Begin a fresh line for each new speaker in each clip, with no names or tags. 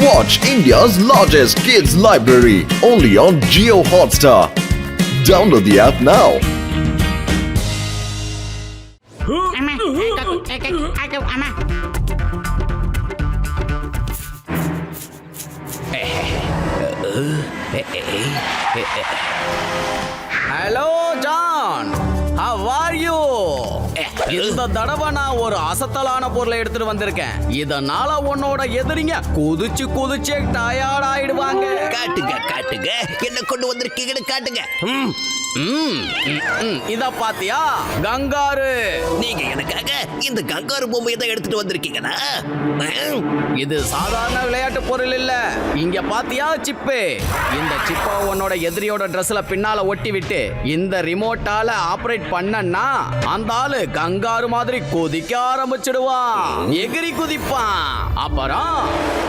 Watch India's largest kids library only on Jio Hotstar. Download the app now.
Hello John, how are you? இந்த தடவை நான் ஒரு அசத்தலான பொருளை எடுத்துட்டு வந்திருக்கேன். இதனால உன்னோட எதிரிங்க குதிச்சு குதிச்சு டயர்ட் ஆயிடுவாங்க.
காட்டுங்க என்ன கொண்டு வந்திருக்கீங்கன்னு காட்டுங்க.
இத பாத்தியா, கங்காரு.
நீங்க எனக்காக இந்த கங்காரு பொம்மையை தான் எடுத்துட்டு வந்திருக்கீங்களா?
இது சாதாரண விளையாட்டு பொருள் இல்ல. இங்க பாத்தியா சிப்பு, இந்த சிப்பை உன்னோட எதிரியோட ட்ரெஸ்ல பின்னால ஒட்டி விட்டு இந்த ரிமோட்டால ஆபரேட் பண்ணனா அந்த ஆளு கங்காரு மாதிரி குதிக்க ஆரம்பிச்சிடுவான். எகிரி குதிப்பான். அப்புறம்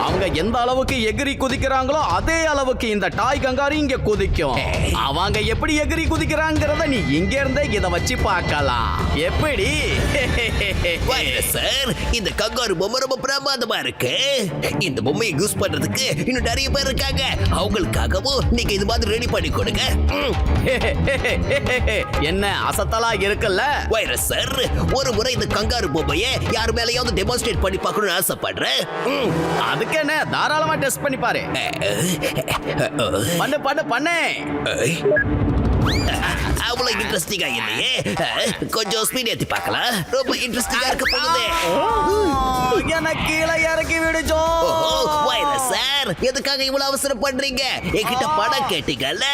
அவங்க எந்த அளவுக்கு எகிரி குதிக்கிறாங்களோ அதே அளவுக்கு இந்த டாய் கங்காரு இங்க குதிக்கும். அவங்க எப்படி எகிரி குதிக்கிறாங்கிறத நீ இங்க இருந்தே இத வச்சு பார்க்கலாம். எப்படி
சார், இந்த கங்காரு பொம்மை ரொம்ப பிரமாதமா இருக்கு. இந்த பொம்மையை யூஸ் பண்றதுக்கு இன்னும் நிறைய பேர் இருக்காங்க. அவங்களுக்காகவும் நீங்க இது மாதிரி ரெடி பண்ணி கொடுங்க.
என்ன அசத்தலா இருக்குல்ல
வைரஸ் சார், ஒரு முறை இந்த கங்காரு பொம்மையை யார் மேலேயாவது டெமான்ஸ்ட்ரேட் பண்ணி பார்க்கணும்னு ஆசைப்படுறேன்.
அதுக்கு என்ன, தாராளமா டெஸ்ட் பண்ணி பாரு. பண்ணு.
அவ்வளவு இன்ட்ரெஸ்டிங்கா இல்லையே. கொஞ்சம் ஸ்பீட் ஏத்தி பார்க்கலாம். ரொம்ப இன்ட்ரெஸ்டிங்கா இருக்க போகுது.
எனக்கு கீழே இறக்கி விடுச்சோ.
வைரஸ் சார், எதுக்காக இவ்வளவு அவசரம் பண்றீங்க? என்கிட்ட பணம் கேட்டீங்கல்ல,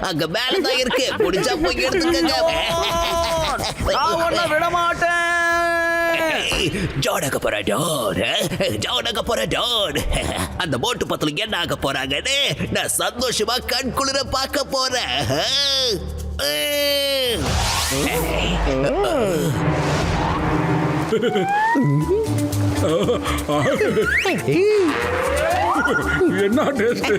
அங்க மேலதான் இருக்கு. முடிஞ்சா போய் எடுத்துக்கங்க.
நான் உன்னை விட மாட்டேன்.
ஜோடாக போற டோன். அந்த போட்டு பத்துல என்ன ஆக போறாங்கன்னு நான் சந்தோஷமா கண் குளிர பார்க்க போறேன்.
என்ன டேஸ்ட்?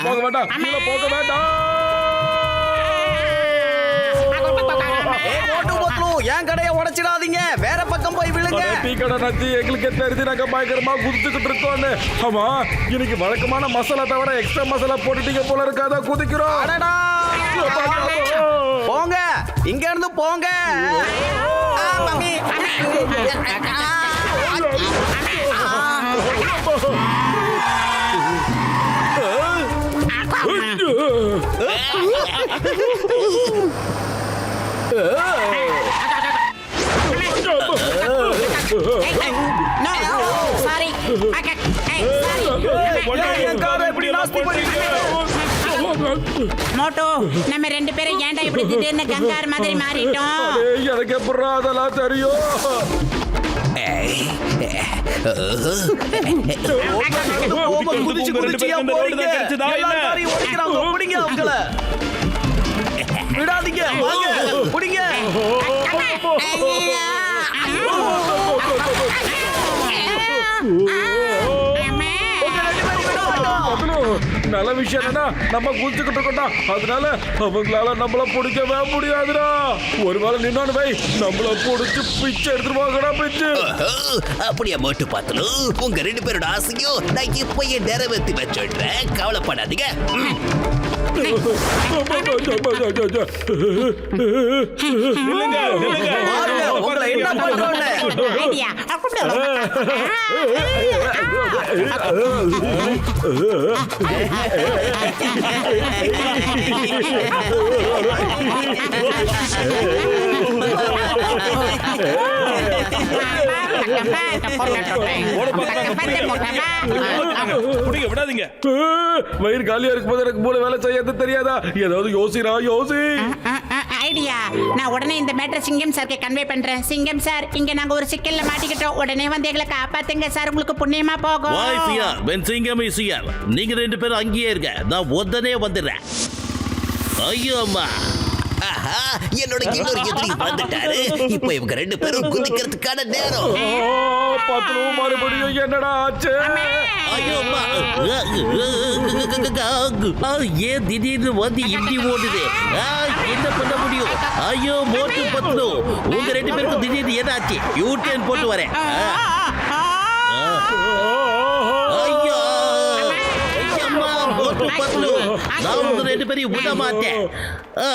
போக வேண்டாம், போக வேண்டாம்.
என் கடையை உடைச்சிடாதீங்க, வேற பக்கம் போய் விழுங்க.
டீ கடை நச்சு எங்களுக்கு தெரிஞ்சு நாங்க பயங்கரமா குதிச்சுக்கிட்டு இருக்கோம். ஆமா, இன்னைக்கு வழக்கமான மசாலா தவிர எக்ஸ்ட்ரா மசாலா போட்டுட்டீங்க போல இருக்காத குதிக்கிறோம்.
போங்க, இங்க இருந்து போங்க.
மோட்டோ, நம்ம ரெண்டு பேரும் ஏன்டா இப்படி திடீர்னு கங்காரு மாதிரி மாறிட்டோம்?
எனக்கு எப்படி அதெல்லாம் தெரியும்?
விடாதீங்க, பிடிங்க.
நல்ல விஷயம் என்னன்னா நம்ம குதிச்சுக்கிட்டு இருக்கோம்டா, அதனால அவங்களால நம்மள பிடிக்கவே முடியாதுடா. ஒருவேளை நின்னானு வை, நம்மள பிடிச்சு பிச்சை எடுத்துட்டு போகடா. பிச்சு
அப்படியே மட்டும் பார்த்தலும் உங்க ரெண்டு பேரோட ஆசையும் நான் இப்பயே நிறைவேற்றி வச்சுடுறேன். கவலைப்படாதீங்க.
விடாதீங்க. வயிறு காலியா இருக்கும் போது எனக்கு மூணு வேலை செய்யாது தெரியாதா? ஏதாவது யோசி.
ஐடியா, நான் உடனே இந்த மேட்டர் சிங்கம் சார்க்கு கன்வே பண்றேன். சிங்கம் சார், இங்க நாங்க ஒரு சிக்கல்ல மாட்டிக்கிட்டோம். உடனே வந்து எங்களை காப்பாத்துங்க சார், உங்களுக்கு புண்ணியமா போகும்.
சிங்கம் நீங்க ரெண்டு பேரும் அங்கேயே இருங்க, நான் உடனே வந்துடுறேன்.
ஐயோ அம்மா ஆஹா என்னோட இன்னொரு எதிரி வந்துட்டாரு இப்போ இவங்க ரெண்டு பேரும் குதிக்கிறதுக்கான நேரம்
பத்ரு மறுபடியும் என்னடா ஆச்சு
ஐயோ அம்மா ஏன் திடீர்னு வந்து இப்படி ஓடுது என்ன பண்ண முடியும் ஐயோ மோட்டு பத்ரு உங்க ரெண்டு பேருக்கும் திடீர்னு ஏதாச்சு யூடிஎன் போட்டு வரேன் ஐயோ ஐயம்மா மோட்டு பத்ரு நான் உங்க ரெண்டு பேரையும் விட மாட்டேன்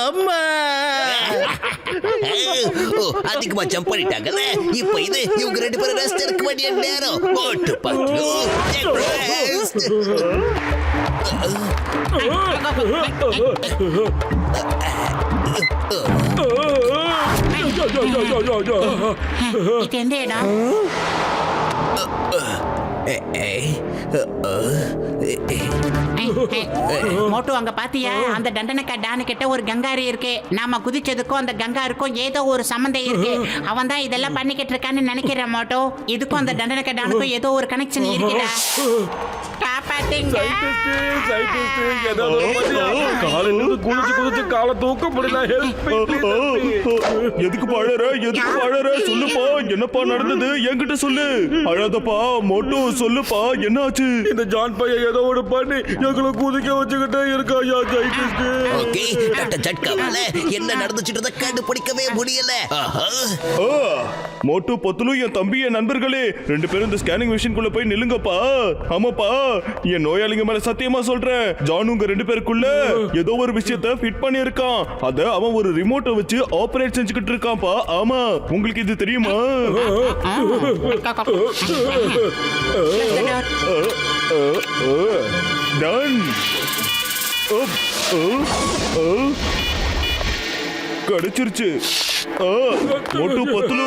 அம்மா அதிகமா ஜம்ப் பண்ணிட்டாங்கல்ல இப்போ இது இவங்க ரெண்டு பேரும் ரெஸ்ட் எடுக்க வேண்டிய நேரம் மோட்டு பத்ரு
இது எந்த இடம்? மோட்டு அங்க பாத்தியா அந்த தண்டனக்கா டானு கிட்ட ஒரு கங்காரி இருக்கு. நாம குதிச்சதுக்கும் அந்த கங்காருக்கும் ஏதோ ஒரு சம்பந்தம் இருக்கு. அவன் தான் இதெல்லாம் பண்ணிக்கிட்டு இருக்கான்னு நினைக்கிறேன் மோட்டோ. இதுக்கும் அந்த தண்டனக்கா டானுக்கும் ஏதோ ஒரு கனெக்ஷன் இருக்குடா. காப்பாத்துங்க.
குளிச்சு காலை தூக்க முடியல.
எதுக்கு அழற சொல்லுப்பா என்னப்பா நடந்தது என்கிட்ட சொல்லு அழாதப்பா மோட்டு சொல்லுப்பா என்னாச்சு
இந்த ஜான் பையன் ஏதோ ஒரு பண்ணி எங்களை குதிக்க வச்சுக்கிட்டே இருக்காயா சைட்டிஸ்ட்.
ஓகே டாக்டர் ஜட்காவால என்ன நடந்துச்சுன்றத கண்டுபிடிக்கவே முடியல.
மோட்டு பத்துலு என் தம்பி என் நண்பர்களே ரெண்டு பேரும் இந்த ஸ்கேனிங் மிஷின்குள்ள போய் நில்லுங்கப்பா. ஆமாப்பா என் நோயாளிங்க மேல சத்தியமா சொல்றேன் ஜான் உங்க ரெண்டு பேருக்குள்ள ஏதோ ஒரு விஷயத்தை ஃபிட் பண்ணி இருக்கான். அத அவன் ஒரு ரிமோட்டை வச்சு ஆபரேட் செஞ்சுக்கிட்டு இருக்கான்ப்பா. ஆமா உங்களுக்கு இது தெரியுமா? டன் கிடைச்சிருச்சு. மோட்டு பத்துலு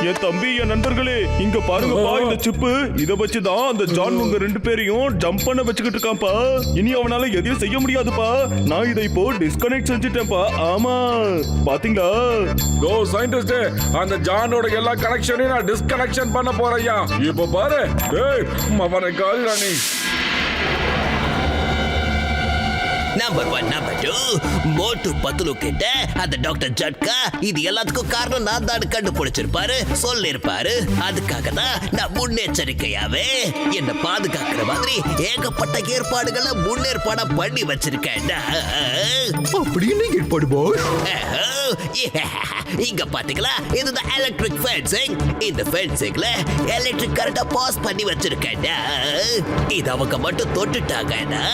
என் தம்பி என் நண்பர்களே இங்க பாருங்கப்பா இந்த சிப்பு இத வச்சுதான் அந்த ஜான் உங்க ரெண்டு பேரையும் ஜம்ப் பண்ண வச்சுக்கிட்டு இருக்கான்ப்பா. இனி அவனால எதையும் செய்ய முடியாதுப்பா. நான் இதை இப்போ டிஸ்கனெக்ட் செஞ்சுட்டேன்ப்பா. ஆமா பாத்தீங்களா?
கோ சயின்டிஸ்ட் அந்த ஜானோட எல்லா கனெக்ஷனையும் நான் டிஸ்கனெக்ஷன் பண்ண போறேன்யா. இப்ப பாரு டேய் மவனை காலி ராணி.
நம்பர் 1 நம்பர் 2 மோட்டு பத்துலு கிட்ட அந்த டாக்டர் ஜட்கா இது எல்லாத்துக்கும் காரணம் நான் தான் கண்டுபிடிச்சிருப்பாரு சொல்லிருப்பாரு. அதுக்காக தான் நான் முன்னெச்சரிக்கையாவே என்ன பாதுகாக்கிற மாதிரி ஏகப்பட்ட ஏற்பாடுகளை முன்னேற்பாடா பண்ணி வச்சிருக்கேன்.
அப்படின்னு ஏற்பாடு பாஸ்.
இங்க பாத்தீங்களா இதுதான் எலக்ட்ரிக் ஃபென்சிங். இந்த ஃபென்சிங்ல எலக்ட்ரிக் கரண்ட பாஸ் பண்ணி வச்சிருக்கேன். இது அவங்க மட்டும் தொட்டுட்டாங்கன்னா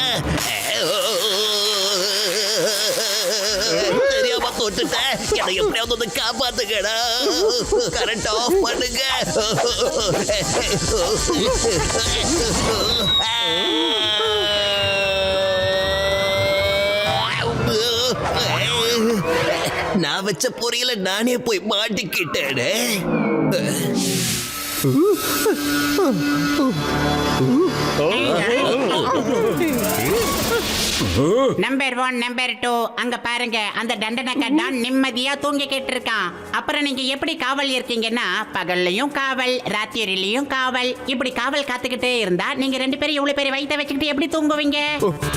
தெரியாம தொட்டுட்டேன். என்னை எப்படியாவது வந்து காப்பாத்துக்கடா. கரண்ட் ஆஃப் பண்ணுங்க. நான் வச்ச பொரியல நானே போய் மாட்டிக்கிட்டேனே.
நம்பர் 1 நம்பர் 2 அங்க பாருங்க அந்த தண்டனக்கா டான் நிம்மதியா தூங்கிக்கிட்டு இருக்கான். அப்புறம் நீங்க எப்படி காவல் இருக்கீங்கன்னா பகல்லையும் காவல் ராத்திரிலையும் காவல் இப்படி காவல் காத்துக்கிட்டே இருந்தா நீங்க ரெண்டு பேரும் இவ்வளவு பேர் வயித்தை வச்சுக்கிட்டு எப்படி தூங்குவீங்க?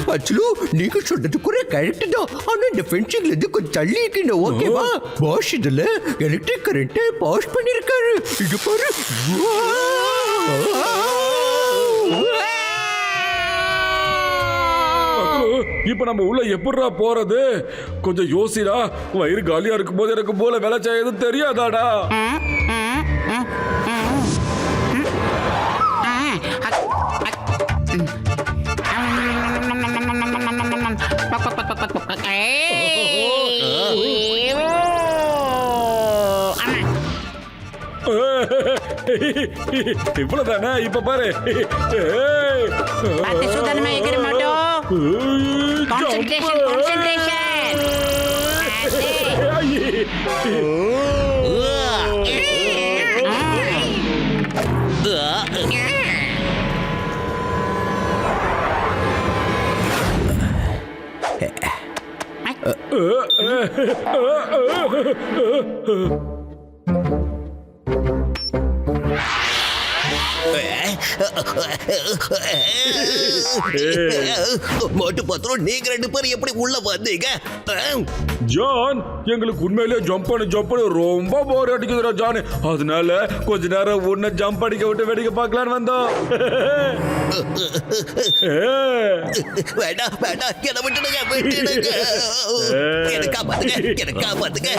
பச்சலு நீங்க சொல்றது கூட கரெக்ட் தான். ஆனா இந்த ஃபென்சிங்ல இருந்து கொஞ்சம் தள்ளி இருக்கீங்க ஓகேவா? பாஸ் இதுல எலக்ட்ரிக் கரண்ட் பாஸ் பண்ணிருக்காரு. இது பாரு.
இப்ப நம்ம உள்ள எப்படிடா போறது? கொஞ்சம் யோசிடா. வயிறு காலியா இருக்கும் போது எனக்கு போல வேலை செய்யறது தெரியாதாடா? இவ்வளவுதானே? இப்ப பாரு
பார்த்து சுதாரணமா எகிற மாட்டோம். Concentration concentration.
மோட்டு பத்ரு நீங்க ரெண்டு பேரும் எப்படி உள்ள வந்தீங்க?
ஜான், எங்களுக்கு உண்மையிலேயே ஜம்ப் பண்ணி ரொம்ப போர் அடிக்குதுடா ஜான். அதனால கொஞ்ச நேரம் உன்னை ஜம்ப் அடிக்க விட்டு வேடிக்கை பார்க்கலான்னு வந்தோம்.
வேண்டாம் வேண்டாம், என்ன விட்டுடுங்க. எனக்கு காப்பாத்துங்க.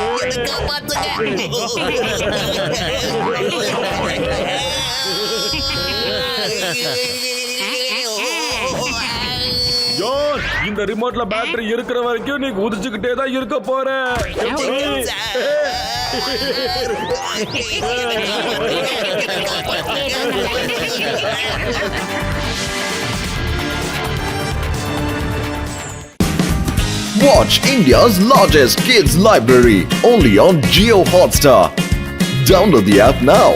ஜான், இந்த ரிமோட்ல பேட்டரி இருக்கிற வரைக்கும் நீ குதிச்சுக்கிட்டே தான் இருக்க போற.
Watch India's largest kids library only on Geo Hotstar. Download the app now.